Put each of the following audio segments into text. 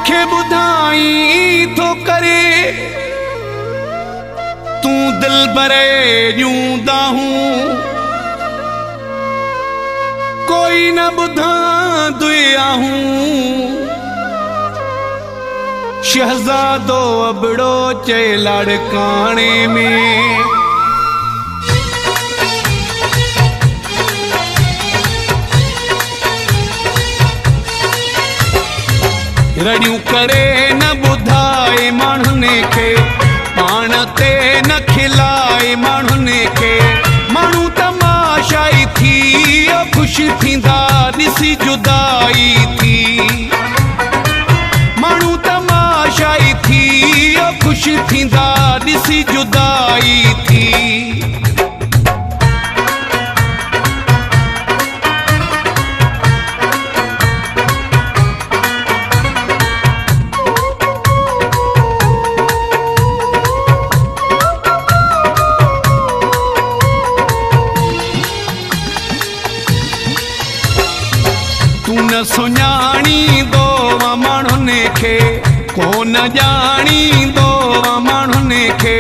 तोखे बुधाई तो करे तू दिल बरे यूंदा हूं कोई न बुधा दुआ हूं शहजादो अबड़ो चे लड़काने में रड़ियूं करे न बुधाए माण्हुनि खे पाण ते न खिलाए माण्हुनि खे माण्हू तमाशाई थी ख़ुशि थींदा ॾिसी जुदाई थी माण्हू तमाशाई थी ख़ुशि थींदा ॾिसी जुदाई थी न सुञाणींदो माण्हुनि खे कोन ॼाणींदो माण्हुनि खे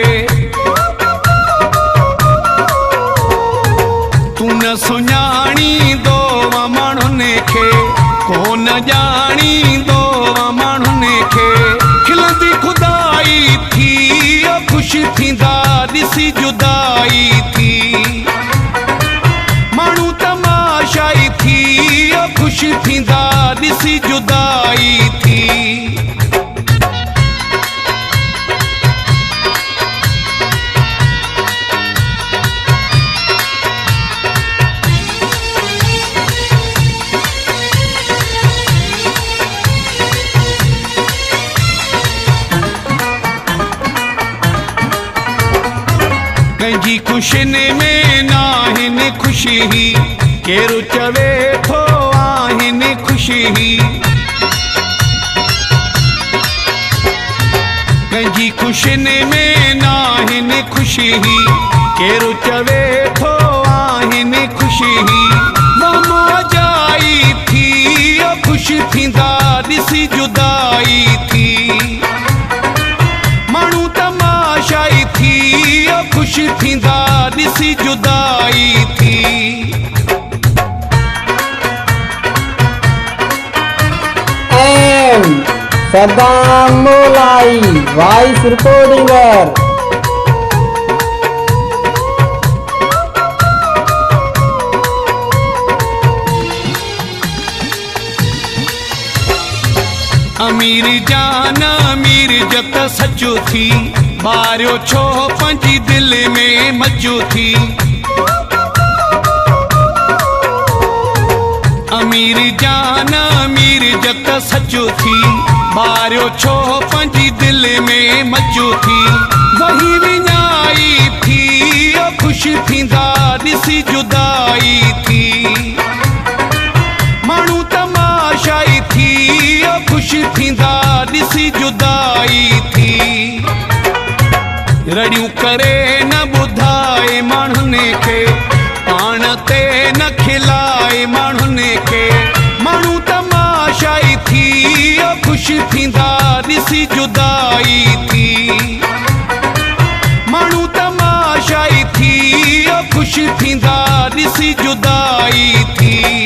तू न सुञाणींदो माण्हुनि खे कोन ॼाणींदो माण्हुनि खे खिलंदी खुदाई थी ख़ुशि थींदा ॾिसी जुदाई थी माण्हू तमाशाई थी ख़ुशि थींदा ॾिसी जुदाई थी कंहिंजी ख़ुशियुनि में नाहिनि ख़ुशी केरु चवे थो आहिनि ख़ुशी कंहिंजी ख़ुशियुनि में नाहिनि ख़ुशी केरु चवे थो आहिनि ख़ुशी मजाई थी ख़ुशि थींदा ॾिसी जुदाई थी माण्हू तमाशाई थी ख़ुशि थींदा ॾिसी जुदाई थी सदाम मोलाई वॉइस रिकॉर्डिंगर अमीर जान अमीर जत सचो थी बारियो छो पंहिंजी दिलि में मचो थी अमीर जान अमीर जत सचो थी बारियो छो पंहिंजी दिलि में मचो थी वही विञाई थी ख़ुशि थींदा ॾिसी जुदाई थी माण्हू तमाशाई थी ख़ुशि थींदा ॾिसी जुदाई थी रड़ियूं करे न बुधाए माण्हुनि खे पाण ते न खिलाए माण्हुनि खे माण्हू तमाशाई थी ख़ुशि थींदा ॾिसी जुदाई थी माण्हू तमाशाई थी ख़ुशि थींदा ॾिसी जुदाई थी